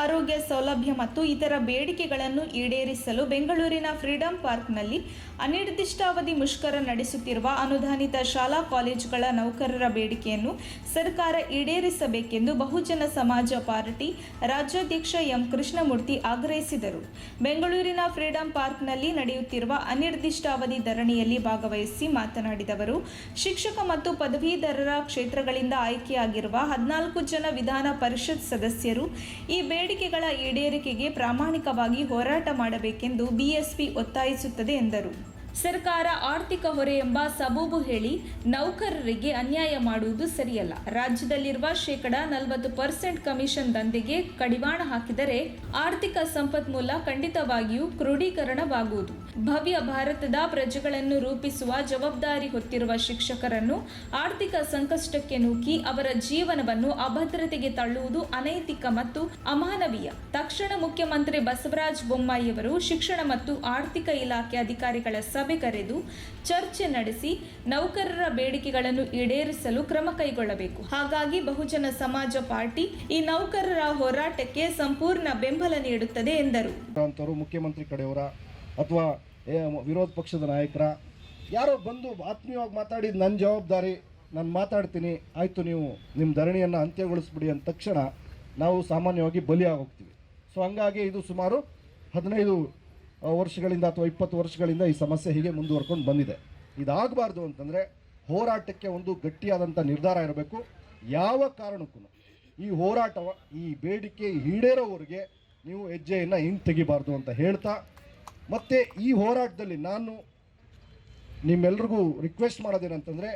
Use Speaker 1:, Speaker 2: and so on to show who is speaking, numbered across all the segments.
Speaker 1: ಆರೋಗ್ಯ ಸೌಲಭ್ಯ ಮತ್ತು ಇತರ ಬೇಡಿಕೆಗಳನ್ನು ಈಡೇರಿಸಲು ಬೆಂಗಳೂರಿನ ಫ್ರೀಡಂ ಪಾರ್ಕ್ನಲ್ಲಿ ಅನಿರ್ದಿಷ್ಟಾವಧಿ ಮುಷ್ಕರ ನಡೆಸುತ್ತಿರುವ ಅನುದಾನಿತ ಶಾಲಾ ಕಾಲೇಜುಗಳ ನೌಕರರ ಬೇಡಿಕೆಯನ್ನು ಸರ್ಕಾರ ಈಡೇರಿಸಬೇಕೆಂದು ಬಹುಜನ ಸಮಾಜ ಪಾರ್ಟಿ ರಾಜ್ಯಾಧ್ಯಕ್ಷ ಎಂ ಕೃಷ್ಣಮೂರ್ತಿ ಆಗ್ರಹಿಸಿದರು. ಬೆಂಗಳೂರಿನ ಫ್ರೀಡಂ ಪಾರ್ಕ್ನಲ್ಲಿ ನಡೆಯುತ್ತಿರುವ ಅನಿರ್ದಿಷ್ಟಾವಧಿ ಧರಣಿಯಲ್ಲಿ ಭಾಗವಹಿಸಿ ಮಾತನಾಡಿದ ಅವರು, ಶಿಕ್ಷಕ ಮತ್ತು ಪದವೀಧರರ ಕ್ಷೇತ್ರಗಳಿಂದ ಆಯ್ಕೆಯಾಗಿರುವ 14 ಜನ ವಿಧಾನ ಪರಿಷತ್ ಸದಸ್ಯರು ಈ ಬೇಡಿಕೆಗಳ ಈಡೇರಿಕೆಗೆ ಪ್ರಾಮಾಣಿಕವಾಗಿ ಹೋರಾಟ ಮಾಡಬೇಕೆಂದು ಬಿಎಸ್ಪಿ ಒತ್ತಾಯಿಸುತ್ತದೆ ಎಂದರು. ಸರ್ಕಾರ ಆರ್ಥಿಕ ಹೊರೆ ಎಂಬ ಸಬೂಬು ಹೇಳಿ ನೌಕರರಿಗೆ ಅನ್ಯಾಯ ಮಾಡುವುದು ಸರಿಯಲ್ಲ. ರಾಜ್ಯದಲ್ಲಿರುವ 40% ಕಮಿಷನ್ ದಂಧೆಗೆ ಕಡಿವಾಣ ಹಾಕಿದರೆ ಆರ್ಥಿಕ ಸಂಪನ್ಮೂಲ ಖಂಡಿತವಾಗಿಯೂ ಕ್ರೋಢೀಕರಣವಾಗುವುದು. ಭವ್ಯ ಭಾರತದ ಪ್ರಜೆಗಳನ್ನು ರೂಪಿಸುವ ಜವಾಬ್ದಾರಿ ಹೊತ್ತಿರುವ ಶಿಕ್ಷಕರನ್ನು ಆರ್ಥಿಕ ಸಂಕಷ್ಟಕ್ಕೆ ನೂಕಿ ಅವರ ಜೀವನವನ್ನು ಅಭದ್ರತೆಗೆ ತಳ್ಳುವುದು ಅನೈತಿಕ ಮತ್ತು ಅಮಾನವೀಯ. ತಕ್ಷಣ ಮುಖ್ಯಮಂತ್ರಿ ಬಸವರಾಜ ಬೊಮ್ಮಾಯಿಯವರು ಶಿಕ್ಷಣ ಮತ್ತು ಆರ್ಥಿಕ ಇಲಾಖೆ ಅಧಿಕಾರಿಗಳ ಸಭೆ ಕರೆದು ಚರ್ಚೆ ನಡೆಸಿ ನೌಕರರ ಬೇಡಿಕೆಗಳನ್ನು ಈಡೇರಿಸಲು ಕ್ರಮ ಕೈಗೊಳ್ಳಬೇಕು. ಹಾಗಾಗಿ ಬಹುಜನ ಸಮಾಜ ಪಾರ್ಟಿ ಈ ನೌಕರರ ಹೋರಾಟಕ್ಕೆ ಸಂಪೂರ್ಣ ಬೆಂಬಲ ನೀಡುತ್ತದೆ ಎಂದರು.
Speaker 2: ಮುಖ್ಯಮಂತ್ರಿ ಕಡೆಯವರ ಅಥವಾ ವಿರೋಧ ಪಕ್ಷದ ನಾಯಕರ ಯಾರೋ ಬಂದು ಆತ್ಮೀಯವಾಗಿ ಮಾತಾಡಿದ ನನ್ನ ಜವಾಬ್ದಾರಿ, ನಾನು ಮಾತಾಡ್ತೀನಿ, ಆಯಿತು ನೀವು ನಿಮ್ಮ ಧರಣಿಯನ್ನು ಅಂತ್ಯಗೊಳಿಸ್ಬಿಡಿ ಅಂದ ತಕ್ಷಣ ನಾವು ಸಾಮಾನ್ಯವಾಗಿ ಬಲಿಯಾಗಿ ಹೋಗ್ತೀವಿ. ಸೊ ಹಂಗಾಗಿ ಇದು ಸುಮಾರು 15 ವರ್ಷಗಳಿಂದ ಅಥವಾ 20 ವರ್ಷಗಳಿಂದ ಈ ಸಮಸ್ಯೆ ಹೀಗೆ ಮುಂದುವರ್ಕೊಂಡು ಬಂದಿದೆ. ಇದಾಗಬಾರ್ದು ಅಂತಂದರೆ ಹೋರಾಟಕ್ಕೆ ಒಂದು ಗಟ್ಟಿಯಾದಂಥ ನಿರ್ಧಾರ ಇರಬೇಕು. ಯಾವ ಕಾರಣಕ್ಕೂ ಈ ಹೋರಾಟ, ಈ ಬೇಡಿಕೆ ಈಡೇರೋವರೆಗೆ ನೀವು ಹೆಜ್ಜೆಯನ್ನು ಹಿಂತೆಗಿಬಾರ್ದು ಅಂತ ಹೇಳ್ತಾ, ಮತ್ತು ಈ ಹೋರಾಟದಲ್ಲಿ ನಾನು ನಿಮ್ಮೆಲ್ರಿಗೂ ರಿಕ್ವೆಸ್ಟ್ ಮಾಡೋದೇನಂತಂದರೆ,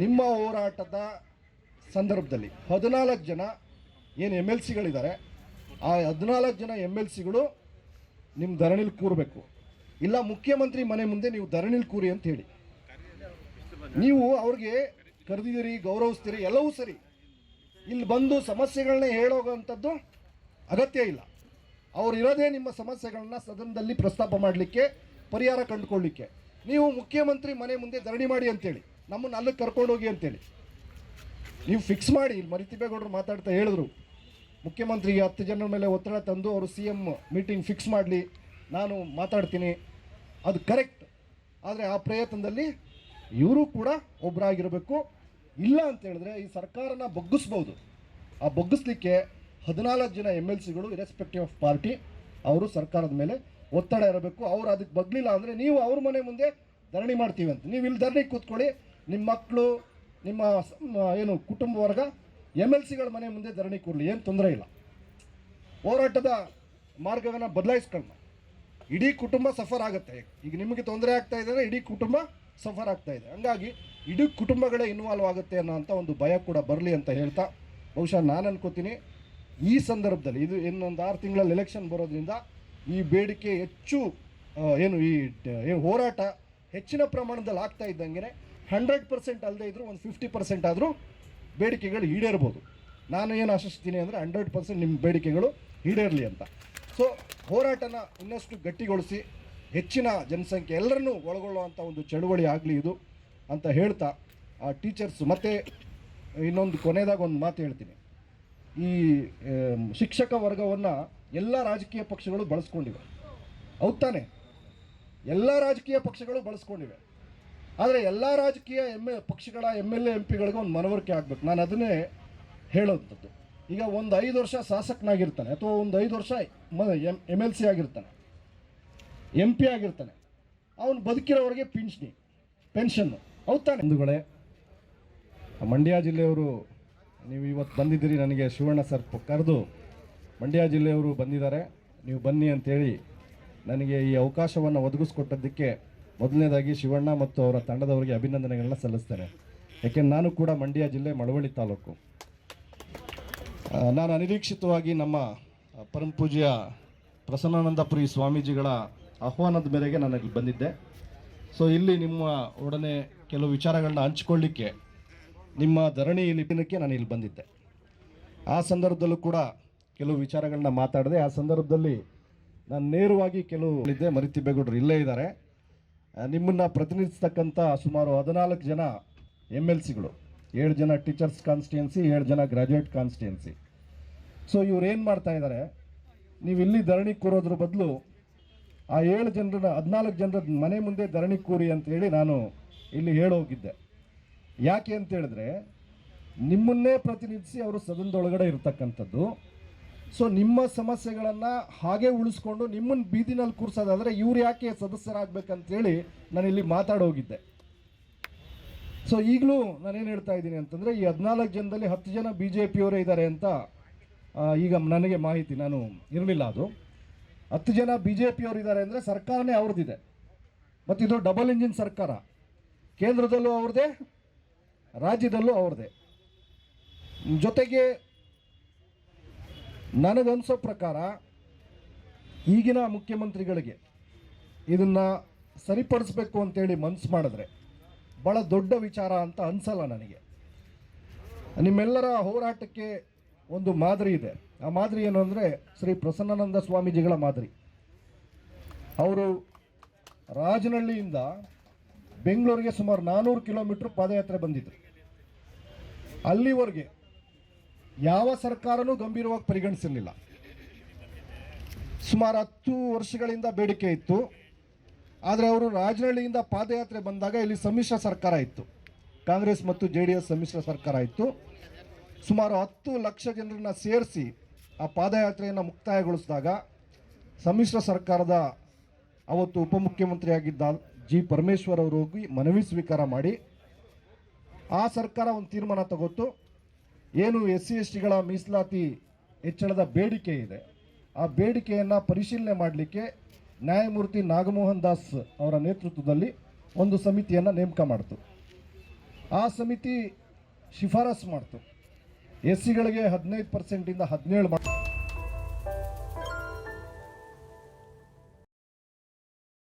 Speaker 2: ನಿಮ್ಮ ಹೋರಾಟದ ಸಂದರ್ಭದಲ್ಲಿ 14 ಜನ ಏನು MLCಗಳಿದ್ದಾರೆ, ಆ 14 ಜನ MLCಗಳು ನಿಮ್ಮ ಧರಣಿಲಿ ಕೂರಬೇಕು. ಇಲ್ಲ ಮುಖ್ಯಮಂತ್ರಿ ಮನೆ ಮುಂದೆ ನೀವು ಧರಣಿಲಿ ಕೂರಿ ಅಂತ ಹೇಳಿ. ನೀವು ಅವ್ರಿಗೆ ಕರೆದಿದ್ದೀರಿ, ಗೌರವಿಸ್ತೀರಿ, ಎಲ್ಲವೂ ಸರಿ. ಇಲ್ಲಿ ಬಂದು ಸಮಸ್ಯೆಗಳನ್ನ ಹೇಳೋವಂಥದ್ದು ಅಗತ್ಯ ಇಲ್ಲ. ಅವ್ರು ಇರೋದೇ ನಿಮ್ಮ ಸಮಸ್ಯೆಗಳನ್ನ ಸದನದಲ್ಲಿ ಪ್ರಸ್ತಾಪ ಮಾಡಲಿಕ್ಕೆ, ಪರಿಹಾರ ಕಂಡುಕೊಳ್ಳಲಿಕ್ಕೆ. ನೀವು ಮುಖ್ಯಮಂತ್ರಿ ಮನೆ ಮುಂದೆ ಧರಣಿ ಮಾಡಿ ಅಂತೇಳಿ, ನಮ್ಮನ್ನು ಅಲ್ಲಿಗೆ ಕರ್ಕೊಂಡೋಗಿ ಅಂತೇಳಿ ನೀವು ಫಿಕ್ಸ್ ಮಾಡಿ. ಇಲ್ಲಿ ಮರಿತಿಬೇಗೌಡರು ಮಾತಾಡ್ತಾ ಹೇಳಿದ್ರು, ಮುಖ್ಯಮಂತ್ರಿಗೆ 10 ಜನರ ಮೇಲೆ ಒತ್ತಡ ತಂದು ಅವರು CM ಮೀಟಿಂಗ್ ಫಿಕ್ಸ್ ಮಾಡಲಿ, ನಾನು ಮಾತಾಡ್ತೀನಿ, ಅದು ಕರೆಕ್ಟ್. ಆದರೆ ಆ ಪ್ರಯತ್ನದಲ್ಲಿ ಇವರು ಕೂಡ ಒಬ್ಬರಾಗಿರಬೇಕು. ಇಲ್ಲ ಅಂತ ಹೇಳಿದ್ರೆ ಈ ಸರ್ಕಾರನ ಬಗ್ಗಿಸ್ಬೋದು. ಆ ಬಗ್ಗಿಸ್ಲಿಕ್ಕೆ 14 ಜನ MLCಗಳು ಇರೆಸ್ಪೆಕ್ಟಿವ್ ಆಫ್ ಪಾರ್ಟಿ ಅವರು ಸರ್ಕಾರದ ಮೇಲೆ ಒತ್ತಡ ಇರಬೇಕು. ಅವರು ಅದಕ್ಕೆ ಬಗ್ಲಿಲ್ಲ ಅಂದರೆ ನೀವು ಅವ್ರ ಮನೆ ಮುಂದೆ ಧರಣಿ ಮಾಡ್ತೀವಿ ಅಂತ, ನೀವು ಇಲ್ಲಿ ಧರಣಿ ಕೂತ್ಕೊಳ್ಳಿ. ನಿಮ್ಮ ಮಕ್ಕಳು, ನಿಮ್ಮ ಏನು ಕುಟುಂಬ ವರ್ಗ MLCಗಳ ಮನೆ ಮುಂದೆ ಧರಣಿ ಕೂರಲಿ, ಏನು ತೊಂದರೆ ಇಲ್ಲ. ಹೋರಾಟದ ಮಾರ್ಗವನ್ನು ಬದಲಾಯಿಸ್ಕೊಳ್ಳೋಣ. ಇಡೀ ಕುಟುಂಬ ಸಫರ್ ಆಗುತ್ತೆ. ಈಗ ನಿಮಗೆ ತೊಂದರೆ ಆಗ್ತಾ ಇದೆ, ಇಡೀ ಕುಟುಂಬ ಸಫರ್ ಆಗ್ತಾ ಇದೆ. ಹಂಗಾಗಿ ಇಡೀ ಕುಟುಂಬಗಳೇ ಇನ್ವಾಲ್ವ್ ಆಗುತ್ತೆ ಅನ್ನೋಂಥ ಒಂದು ಭಯ ಕೂಡ ಬರಲಿ ಅಂತ ಹೇಳ್ತಾ, ಬಹುಶಃ ನಾನು ಅನ್ಕೋತೀನಿ ಈ ಸಂದರ್ಭದಲ್ಲಿ ಇದು ಇನ್ನೊಂದು 6 ತಿಂಗಳಲ್ಲಿ ಎಲೆಕ್ಷನ್ ಬರೋದ್ರಿಂದ ಈ ಬೇಡಿಕೆ ಹೆಚ್ಚು ಈ ಹೋರಾಟ ಹೆಚ್ಚಿನ ಪ್ರಮಾಣದಲ್ಲಿ ಆಗ್ತಾ ಇದ್ದಂಗೆ 100% ಅಲ್ಲದೆ ಇದ್ದರೂ ಒಂದು 50% ಆದರೂ ಬೇಡಿಕೆಗಳು ಈಡೇರ್ಬೋದು. ನಾನು ಏನು ಆಶಿಸ್ತೀನಿ ಅಂದರೆ 100% ನಿಮ್ಮ ಬೇಡಿಕೆಗಳು ಈಡೇರಲಿ ಅಂತ. ಸೊ ಹೋರಾಟನ ಇನ್ನಷ್ಟು ಗಟ್ಟಿಗೊಳಿಸಿ ಹೆಚ್ಚಿನ ಜನಸಂಖ್ಯೆ ಎಲ್ಲರನ್ನೂ ಒಳಗೊಳ್ಳುವಂಥ ಒಂದು ಚಳುವಳಿ ಆಗಲಿ ಇದು ಅಂತ ಹೇಳ್ತಾ, ಆ ಟೀಚರ್ಸ್ ಮತ್ತು ಇನ್ನೊಂದು ಕೊನೆಯದಾಗ ಒಂದು ಮಾತು ಹೇಳ್ತೀನಿ. ಈ ಶಿಕ್ಷಕ ವರ್ಗವನ್ನು ಎಲ್ಲ ರಾಜಕೀಯ ಪಕ್ಷಗಳು ಬಳಸ್ಕೊಂಡಿವೆ, ಹೌದು ತಾನೆ? ಎಲ್ಲ ರಾಜಕೀಯ ಪಕ್ಷಗಳು ಬಳಸ್ಕೊಂಡಿವೆ. ಆದರೆ ಎಲ್ಲ ರಾಜಕೀಯ ಪಕ್ಷಗಳ MLA MP ಗಳಿಗೆ ಒಂದು ಮನವರಿಕೆ ಆಗಬೇಕು. ನಾನು ಅದನ್ನೇ ಹೇಳೋವಂಥದ್ದು. ಈಗ ಒಂದು 5 ವರ್ಷ ಶಾಸಕನಾಗಿರ್ತಾನೆ, ಅಥವಾ ಒಂದು 5 ವರ್ಷ MLC ಆಗಿರ್ತಾನೆ, MP ಆಗಿರ್ತಾನೆ, ಅವನು ಬದುಕಿರೋವರೆಗೆ ಪೆನ್ಷನ್ನು, ಹೌದು ತಾನೆ? ಬಂಧುಗಳೇ, ಮಂಡ್ಯ ಜಿಲ್ಲೆಯವರು ನೀವು ಇವತ್ತು ಬಂದಿದ್ದೀರಿ. ನನಗೆ ಶಿವಣ್ಣ ಸರ್ ಕರೆದು ಮಂಡ್ಯ ಜಿಲ್ಲೆಯವರು ಬಂದಿದ್ದಾರೆ, ನೀವು ಬನ್ನಿ ಅಂತೇಳಿ ನನಗೆ ಈ ಅವಕಾಶವನ್ನು ಒದಗಿಸ್ಕೊಟ್ಟದ್ದಕ್ಕೆ ಮೊದಲನೇದಾಗಿ ಶಿವಣ್ಣ ಮತ್ತು ಅವರ ತಂಡದವರಿಗೆ ಅಭಿನಂದನೆಗಳನ್ನ ಸಲ್ಲಿಸ್ತೇನೆ. ಯಾಕೆಂದ್ರೆ ನಾನು ಕೂಡ ಮಂಡ್ಯ ಜಿಲ್ಲೆ ಮಳವಳ್ಳಿ ತಾಲೂಕು. ನಾನು ಅನಿರೀಕ್ಷಿತವಾಗಿ ನಮ್ಮ ಪರಮಪೂಜ್ಯ ಪ್ರಸನ್ನಾನಂದಪುರಿ ಸ್ವಾಮೀಜಿಗಳ ಆಹ್ವಾನದ ಮೇರೆಗೆ ನಾನು ಇಲ್ಲಿ ಬಂದಿದ್ದೆ. ಸೊ ಇಲ್ಲಿ ನಿಮ್ಮ ಒಡನೆ ಕೆಲವು ವಿಚಾರಗಳನ್ನ ಹಂಚಿಕೊಳ್ಳಿಕ್ಕೆ, ನಿಮ್ಮ ಧರಣಿ ದಿನಕ್ಕೆ ನಾನು ಇಲ್ಲಿ ಬಂದಿದ್ದೆ. ಆ ಸಂದರ್ಭದಲ್ಲೂ ಕೂಡ ಕೆಲವು ವಿಚಾರಗಳನ್ನ ಮಾತಾಡಿದೆ. ಆ ಸಂದರ್ಭದಲ್ಲಿ ನಾನು ನೇರವಾಗಿ ಕೆಲವು ಇದ್ದೆ, ಮರಿತಿಬೇಗೌಡರು ಇಲ್ಲೇ ಇದ್ದಾರೆ, ನಿಮ್ಮನ್ನು ಪ್ರತಿನಿಧಿಸ್ತಕ್ಕಂಥ ಸುಮಾರು 14 ಜನ MLCಗಳು, 7 ಜನ ಟೀಚರ್ಸ್ ಕಾನ್ಸ್ಟಿಟ್ಯೂನ್ಸಿ, 7 ಜನ ಗ್ರಾಜ್ಯುಯೇಟ್ ಕಾನ್ಸ್ಟಿಟ್ಯೂನ್ಸಿ. ಸೊ ಇವ್ರು ಏನು ಮಾಡ್ತಾ ಇದ್ದಾರೆ, ನೀವು ಇಲ್ಲಿ ಧರಣಿ ಕೂರೋದ್ರ ಬದಲು ಆ 7 ಜನರನ್ನ 14 ಜನರ ಮನೆ ಮುಂದೆ ಧರಣಿ ಕೂರಿ ಅಂತೇಳಿ ನಾನು ಇಲ್ಲಿ ಹೇಳೋಗಿದ್ದೆ. ಯಾಕೆ ಅಂತ ಹೇಳಿದ್ರೆ ನಿಮ್ಮನ್ನೇ ಪ್ರತಿನಿಧಿಸಿ ಅವರು ಸದನದೊಳಗಡೆ ಇರ್ತಕ್ಕಂಥದ್ದು. ಸೊ ನಿಮ್ಮ ಸಮಸ್ಯೆಗಳನ್ನು ಹಾಗೆ ಉಳಿಸ್ಕೊಂಡು ನಿಮ್ಮನ್ನು ಬೀದಿನಲ್ಲಿ ಕೂರಿಸೋದಾದರೆ ಇವ್ರು ಯಾಕೆ ಸದಸ್ಯರಾಗಬೇಕಂತೇಳಿ ನಾನು ಇಲ್ಲಿ ಮಾತಾಡೋಗಿದ್ದೆ. ಸೊ ಈಗಲೂ ನಾನೇನು ಹೇಳ್ತಾ ಇದ್ದೀನಿ ಅಂತಂದರೆ ಈ 14 ಜನದಲ್ಲಿ 10 ಜನ BJPಯವರೇ ಇದ್ದಾರೆ ಅಂತ ಈಗ ನನಗೆ ಮಾಹಿತಿ, ನಾನು ಇರಲಿಲ್ಲ ಅದು. 10 ಜನ BJPಯವರು ಇದ್ದಾರೆ ಅಂದರೆ ಸರ್ಕಾರನೇ ಅವ್ರದ್ದಿದೆ. ಮತ್ತು ಇದು ಡಬಲ್ ಇಂಜಿನ್ ಸರ್ಕಾರ, ಕೇಂದ್ರದಲ್ಲೂ ಅವ್ರದ್ದೇ, ರಾಜ್ಯದಲ್ಲೂ ಅವ್ರದ್ದೇ. ಜೊತೆಗೆ ನನಗನ್ಸೋ ಪ್ರಕಾರ ಈಗಿನ ಮುಖ್ಯಮಂತ್ರಿಗಳಿಗೆ ಇದನ್ನು ಸರಿಪಡಿಸ್ಬೇಕು ಅಂತೇಳಿ ಮನಸ್ಸು ಮಾಡಿದ್ರೆ ಭಾಳ ದೊಡ್ಡ ವಿಚಾರ ಅಂತ ಅನಿಸಲ್ಲ ನನಗೆ. ನಿಮ್ಮೆಲ್ಲರ ಹೋರಾಟಕ್ಕೆ ಒಂದು ಮಾದರಿ ಇದೆ. ಆ ಮಾದರಿ ಏನು ಅಂದರೆ ಶ್ರೀ ಪ್ರಸನ್ನಾನಂದ ಸ್ವಾಮೀಜಿಗಳ ಮಾದರಿ. ಅವರು ರಾಜನಹಳ್ಳಿಯಿಂದ ಬೆಂಗಳೂರಿಗೆ ಸುಮಾರು 400 ಕಿಲೋಮೀಟ್ರ್ ಪಾದಯಾತ್ರೆ ಬಂದಿದ್ರು. ಅಲ್ಲಿವರೆಗೆ ಯಾವ ಸರ್ಕಾರನೂ ಗಂಭೀರವಾಗಿ ಪರಿಗಣಿಸಿರಲಿಲ್ಲ. ಸುಮಾರು 10 ವರ್ಷಗಳಿಂದ ಬೇಡಿಕೆ ಇತ್ತು. ಆದರೆ ಅವರು ರಾಜನಹಳ್ಳಿಯಿಂದ ಪಾದಯಾತ್ರೆ ಬಂದಾಗ ಇಲ್ಲಿ ಸಮ್ಮಿಶ್ರ ಸರ್ಕಾರ ಇತ್ತು, ಕಾಂಗ್ರೆಸ್ ಮತ್ತು JDS ಸಮ್ಮಿಶ್ರ ಸರ್ಕಾರ ಇತ್ತು. ಸುಮಾರು 10 ಲಕ್ಷ ಜನರನ್ನು ಸೇರಿಸಿ ಆ ಪಾದಯಾತ್ರೆಯನ್ನು ಮುಕ್ತಾಯಗೊಳಿಸಿದಾಗ ಸಮ್ಮಿಶ್ರ ಸರ್ಕಾರದ ಅವತ್ತು ಉಪಮುಖ್ಯಮಂತ್ರಿಯಾಗಿದ್ದ G. ಪರಮೇಶ್ವರ್ ಅವರು ಹೋಗಿ ಮನವಿ ಸ್ವೀಕಾರ ಮಾಡಿ ಆ ಸರ್ಕಾರ ಒಂದು ತೀರ್ಮಾನ ತಗೋತು. ಏನು SC/STಗಳ ಮೀಸಲಾತಿ ಹೆಚ್ಚಳದ ಬೇಡಿಕೆ ಇದೆ, ಆ ಬೇಡಿಕೆಯನ್ನು ಪರಿಶೀಲನೆ ಮಾಡಲಿಕ್ಕೆ ನ್ಯಾಯಮೂರ್ತಿ ನಾಗಮೋಹನ್ ದಾಸ್ ಅವರ ನೇತೃತ್ವದಲ್ಲಿ ಒಂದು ಸಮಿತಿಯನ್ನು ನೇಮಕ ಮಾಡಿತು. ಆ ಸಮಿತಿ ಶಿಫಾರಸು ಮಾಡ್ತು SCಗಳಿಗೆ 15% 17